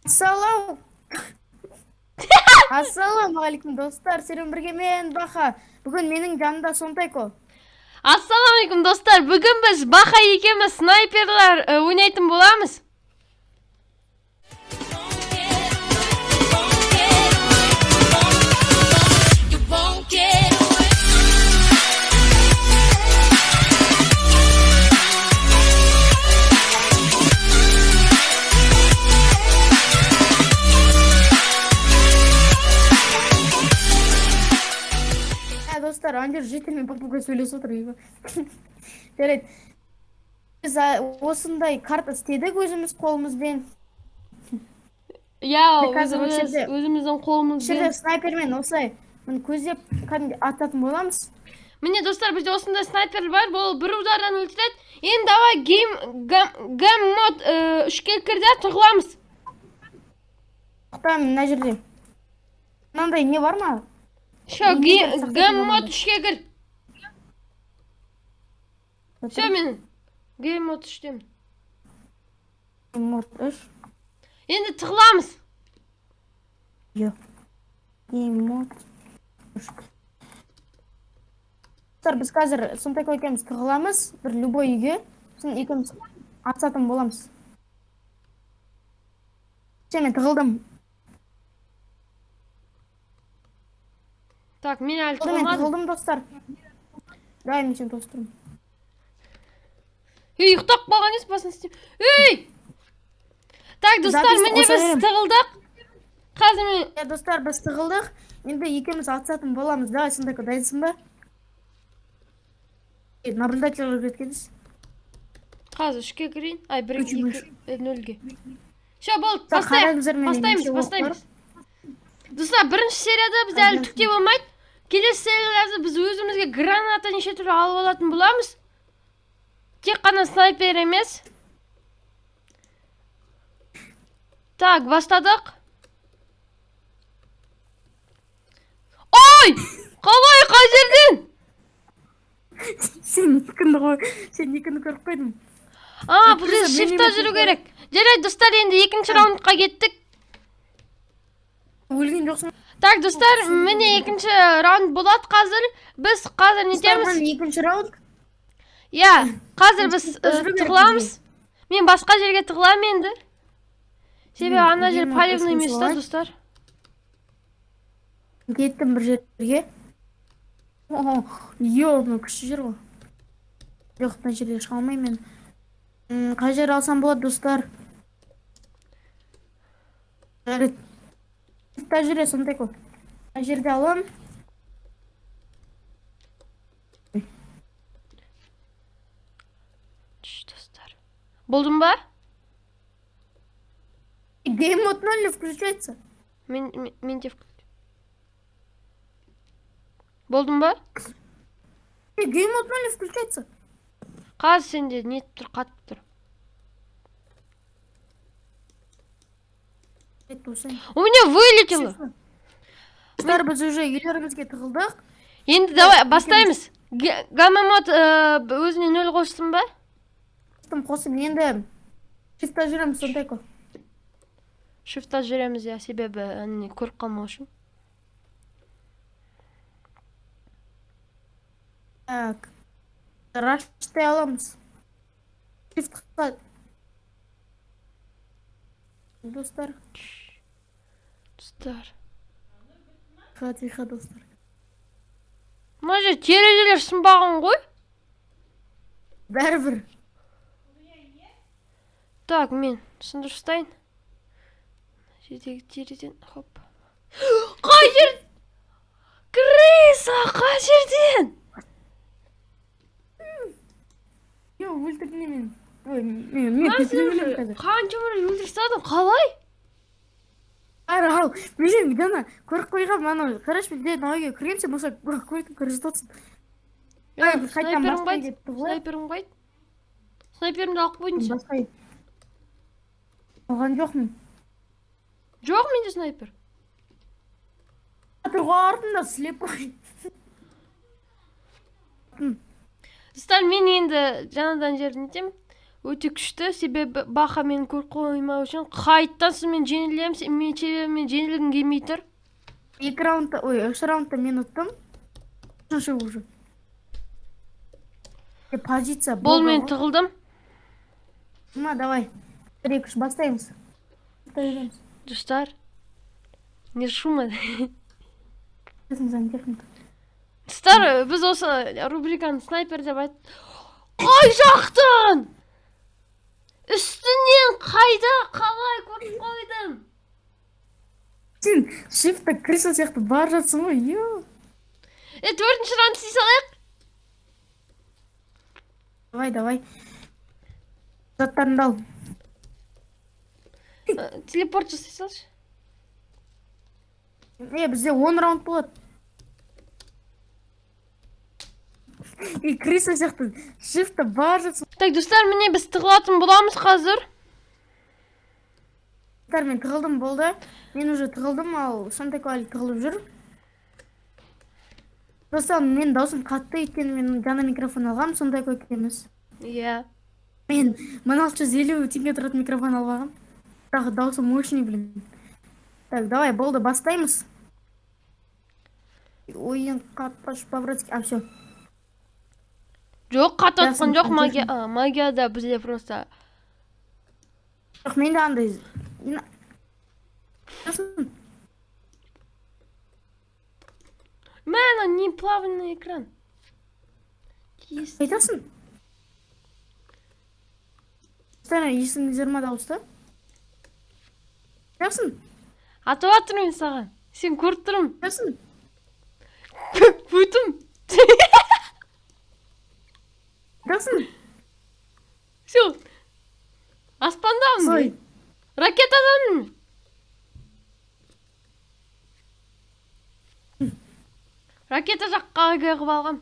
Ассалам. Ассалаумағалейкум достар, сіздермен бірге мен Баха. Бүгін менің жанымда Сонтайко. Ассалаумағалейкум достар, бүгін біз Баха екеуміз снайперлер ойнайтын боламыз. Достар, ана жер жителмен папуга сөйлесіп отыр. Жарайды. Біз осындай карта істедік өзіміз қолымызбен. Өзіміздің қолымызбен. Жерде снайпермен осылай көздеп ататын боламыз. Міне достар, бізде осындай снайпер бар, бұл бір удардан өлтіреді. Енді давай гейм мод 3-ке кірді, тұғыламыз. Мына жерде мынандай не бар ма? Гейм мод 3-ке кір. Все, мен гейм мод 3-темін. Мод 3. Енді тұғыламыз. Гейм мод 3. Біз қазір Сонтайко екеуміз тығыламыз бір любой үйге. Сосын екеуміз атысатын боламыз. Мен тығылдым. Так, мен әлі Мен тығылдым достар. Да, мен сен достырым. Ұйықтап қалған ес басын істейм. Так, достар, міне біз тығылдық. Қазір мен... Достар, біз тығылдық. Енді екеуміз атысатын боламыз. Да, Сонтайко, дайынсың ба? Наблюдатель өткеніз. Қазір 3-ке кірейін. 1-2-0-ге. Все, болды, бастаймыз. Достар, бірінші серияда біз әлі түкте болмайды. Келесі серияларда біз өзімізге граната неше түрі алып алатын боламыз. Тек қана снайпер емес. Так, бастадық. Ой! Қалай, қай жерден? Сен екінді көріп қойдым. Бұл жер шифта жүру керек. Жарайды, достар, енді екінші раундқа кеттік. Өлген жоқсың. Так, достар, міне екінші раунд болады қазір. Біз қазір нетеміз? Екінші раунд? Қазір біз тығыламыз. Мен басқа жерге тығылам енді. Себебі ана жер полевный емес та, достар. Кеттім бір жерге. Мына күшті жер ғой. Жоқ, мына жерге шыға алмаймын мен. Қай жер алсам болады, достар? Та жүре, Сонтайко. Қай жерде алам? Достар. Болдың ба? Гейм мод 0 включается. Мен де включу. Болдың ба? Гейм мод 0 включается. Қазір сенде нет тұр, қатып тұр. У меня вылетело. Достар, біз уже үйлерімізге тығылдық. Енді давай бастаймыз. Гамма мод өзіне 0 қоссын ба? Қосым, енді шифта жүреміз, Сонтайко. Шифта жүреміз, себебі көріп қалмау үшін. Так, раштай аламыз. Шифтқа. Достар. Тиха, достар. Мына жер терезелер сынбаған ғой? Бәрібір. Так, мен сындырыстайын. Жердегі терезен, хоп. Қай жер? Крыса, қай жерден? Өлтірдім мен. Қанша мұры өлтірстадың, қалай? Ал, мен ғана көріп қойғам, қараш бізде науаға кіремсе, болса көйтін көрізді отсын. Снайперім қайт? Снайперімді алып қойдыңсы? Оған жоқмын. Жоқ менде снайпер. Тұрға артында слепой. Достар, мен енді жаңадан жерден етем. өте күшті, себебі бақа мені көріп қоймау үшін. Қайттан сіз мен жеңілемін, мен жеңілгім келмей тұр. 2 раундта, ой, 3 раундта мен ұттым. 3-ші уже. Позиция Бол, мен тығылдым. Давай. 1-2-3 бастаймыз. Достар, не шума. Достар, біз осы рубриканы снайпер деп айт. Қай жақтан? Үстінен қайда қалай көріп қойдым? Сен шифтта крыса сияқты бар жатсың ғой, ё. 4-ші раунд істей салайық. Давай. Заттарыңды ал. Телепорт жасай салшы. Бізде 10 раунд болады. Крыса сияқты шифтта бар жатсың. Так, достар, міне біз тығылатын боламыз қазір. Достар, мен тығылдым болды. Мен уже тығылдым, ал Сантеко әлі тығылып жүр. Достар, мен даусым қатты екен, мен жаңа микрофон алғам, Сантеко екенбіз. Иә. Мен 1650 теңге тұратын микрофон алғам. Бірақ даусым мощный, блин. Так, давай, болды, бастаймыз. Ойын қатпаш по-братски. Все. Жоқ, қататқан жоқ, магияда бізде просто. Жоқ, мен де андай. Мәна, не плавный экран. Айтасың? Стара, есіңіздер ма дауысты? Айтасың? Атып атырмын саған. Сен көріп тұрмын. Айтасың? Бүтім. Айтасың? Все. Аспандамын. Сой. Ракетадамын. Ракета жаққа қағып алғам.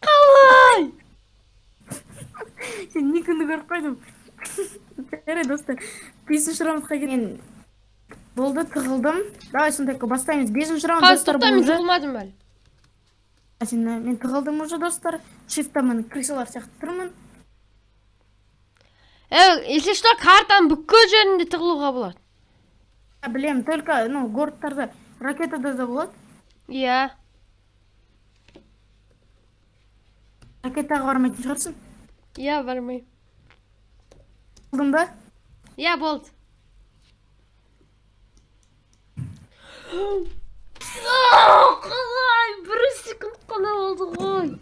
Қалай? Сен не күнді көріп қойдым. Жарай, достар. 5-ші раундқа келген. Болды, тығылдым. Давай, Сантеко, бастаймыз. 5-ші раунд, достар, бұл Мен уже. тығылмадым әлі. Мен тығылдым уже, достар. Шифтамын, крысалар сияқты тұрмын. Если что, картаның бүкіл жерінде тығылуға болады. Білем, только, городтарда, ракетада да болады. Иә. Ракетаға бармайтын шығарсың? Иә, бармай. Болдың ба? Иә, болды. Қалай, 1 секунд қана болды ғой.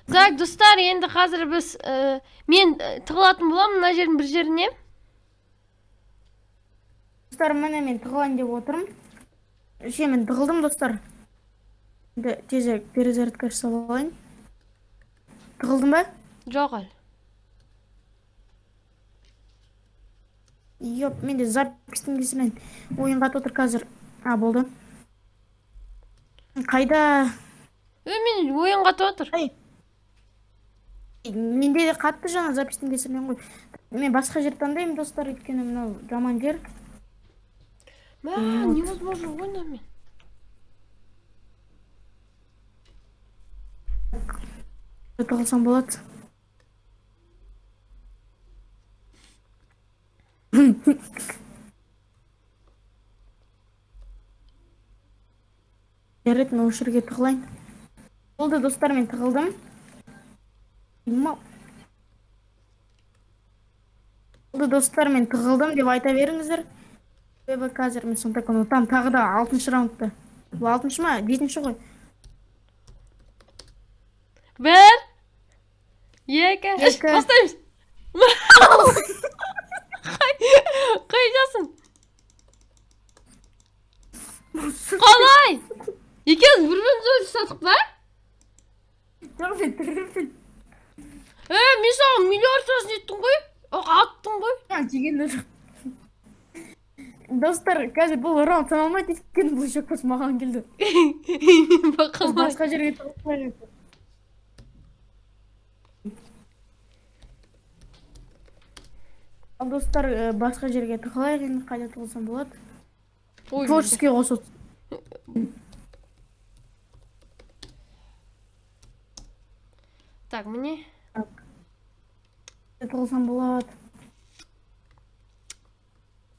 Так, достар, енді қазір біз мен тығылатын боламын мына жердің бір жеріне. Достар, мен тығылайын деп отырмын. Мен тығылдым, достар. Тезірек перезарядка жасап алайын. Тығылдың ба? Жоқ әлі. Йоп, менде запистің кесімен ойынға отыр қазір. Болды. Қайда? Мен ойынға отыр. Менде де қатты жаңа запистің кесімен ғой. Мен басқа жер таңдаймын, достар, өйткені мынау жаман жер. Невозможно ойнам мен. Тығылсам болады. Жарайды, мен осы жерге тығылайын. Болды, достар, мен тығылдым. Болды, достар, мен тығылдым деп айта беріңіздер. Себебі қазір мен Сантеко ұтам, тағы да 6-ші раундта. Бұл 6-ші ма? 7-ші ғой. 1, 2, 3, бастаймыз. Қайдасың? Қалай? Екеуіміз бір-бірімізді өлтірсек па? Жоқ, мен тігіліппін. Мен саған миллиардтасын еттің ғой? Аттың ғой? Жегенде жоқ. Достар, қазір бұл раунд саналмайды екен, бұл жөкпес маған келді. Басқа жерге тығылып. Ал достар, басқа жерге тығылайық, енді қайда тығылсам болады. Творческий қосып. Так, міне. Тығылсам болады.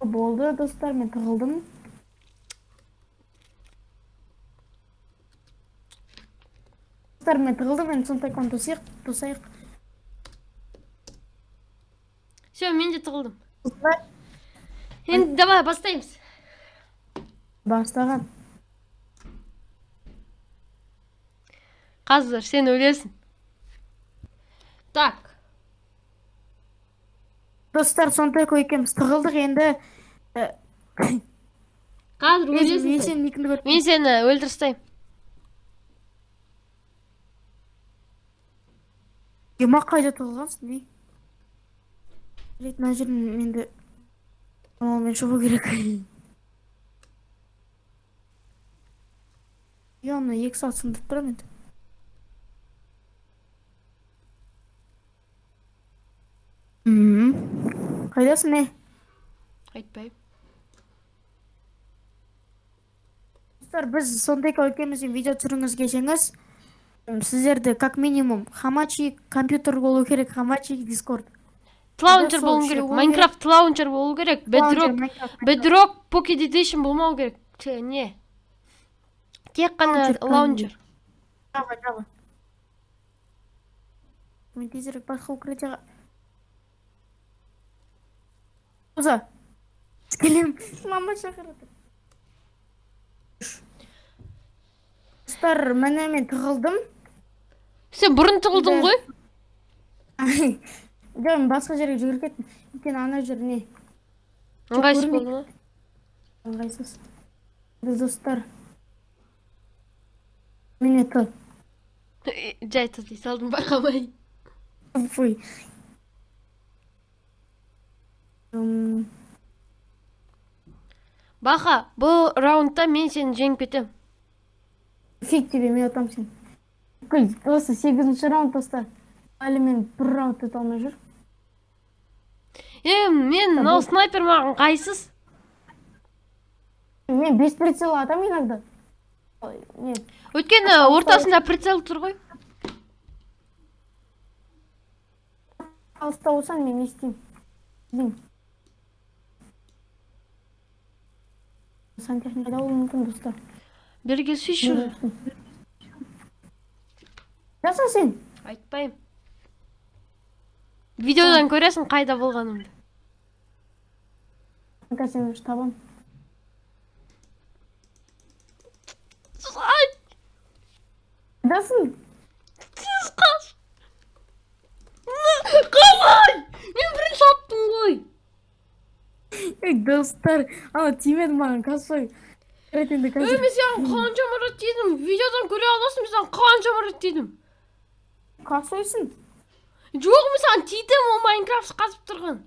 Болды, достар, мен тығылдым. Достар, мен тығылдым, мен сондайқан тосайық. Все, мен де тығылдым. Достар, Енді давай бастаймыз. бастаған. Қазір сен өлесің. Так. Достар, сондай екеуміз тығылдық енді. Қазір өлесің. Мен сені екінді көріп. Мен сені өлтірістаймын. Емақ қайда тығылғансың, не? Мына жерін менді... Мен шығу керек. Яғына 2 саат сындырып тұрам енді. Қайдасың, не? Айтпайым. Достар, біз сондай екеумізбен видео түсіріңіз келсеңіз, сіздерді как минимум Хамачи компьютер болу керек, Хамачи Discord. Лаунчер болу керек. Майнкрафт лаунчер болу керек. Bedrock Pocket Edition болмау керек. Не? Тек қана лаунчер. Жава. Мен тезірек басқа укрытияға. Ұза. Келем. Мама шақырады. Достар, мен тығылдым. Сен бұрын тығылдың ғой? Мен басқа жерге жүгіріп кеттім. Өйткені ана жер не? Ыңғайсыз болды ма? Ыңғайсыз. Достар. Мені тұр. Жай тұздай салдым байқамай. Фуй. Бақа, бұл раундта мен сені жеңіп кетем. Фиг тебе, мен отам сен. Осы 8-ші раунд, достар. Әлі мен бір раунд өте алмай жүр. Мен мынау снайпер маған қайсыз? Мен 5 прицел атам иногда. Өйткені ортасында прицел тұр ғой. Алыста болсаң, мен не істеймін? Сантехникада болуы мүмкін, достар. Берге сүйші. Жасың сен? Айтпайым. Видеодан көресің қайда болғанымды. Сен үш табам. Жасың? Сіз қаш. Қалай? Мен бірінші аттым ғой. Достар, ана тимеді маған, косой. Мен саған қанша мұрат дедім. Видеодан көре аласың, мен саған қанша мұрат дедім. Косойсың? Жоқ, мен саған тидім, ол Майнкрафт қазып тұрған.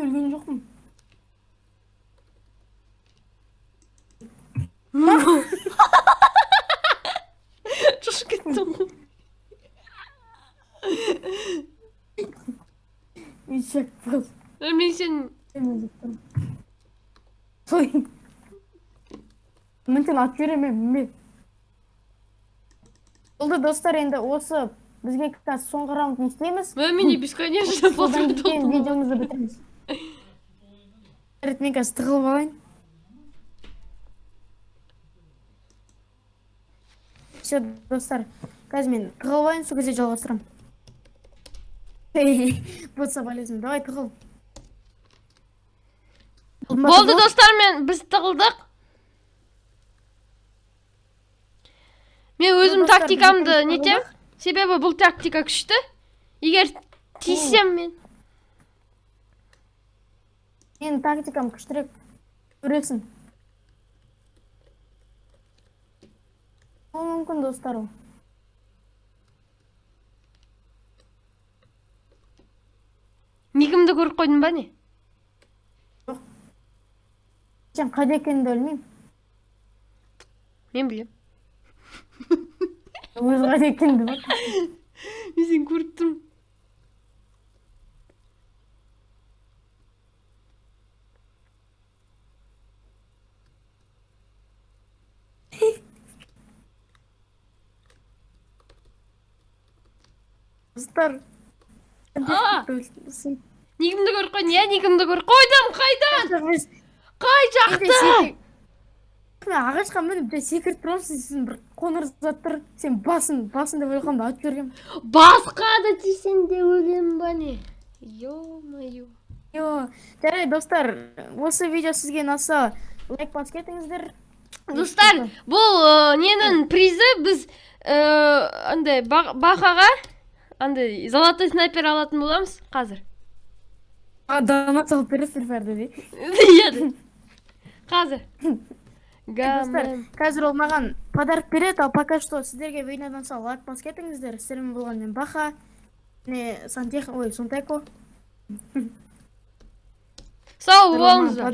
Өлген жоқпын. Шошып кеттім ғой. Ешек бол. Мен сен... Сой. Мен сен ат жүремем. Болды, достар, енді осы бізге соңғы раунд не істейміз? Мен бесконечно Содан кейін видеомызды бітіреміз. Мен қазір тығылып алайын. Все, достар, қазір мен тығылып алайын, сол кезде жалғастырам. Вот соболезную, давай тығыл. Болды, достар, біз тығылдық. Мен өзім тактикамды нетем. Себебі бұл тактика күшті. Егер тиссем мен. Менің тактикам күштірек. Көресің. Ол мүмкін, достар, ол. Никімді көріп қойдың ба не? Сен қайда екеніңді өлмеймін. Мен білем. Өз қайда екеніңді бар. Мен сен көріп тұрмын. Достар. Никімді көріп қойдың, иә, никімді көріп қойдым, қайдан? Қай жақта? Ағашқа мініп секіріп тұрсың, сен бір қоңыр заттыр, сен басын деп ойлағанда атып жібергем. Басқа да тисең де өлем ба не? Ё-моё. Жарай, достар, осы видео сізге ұнаса, лайк басып кетіңіздер. Достар, бұл ненің призі біз андай бақаға андай золотой снайпер алатын боламыз қазір. Донат салып бересіздер бәрді де. Иә. Қазір. Достар, қазір ол маған подарок береді, ал пока что сіздерге видеодан соң лайк басып кетіңіздер. Сіздермен болған мен Баха, Сантайко. Сау болыңыздар.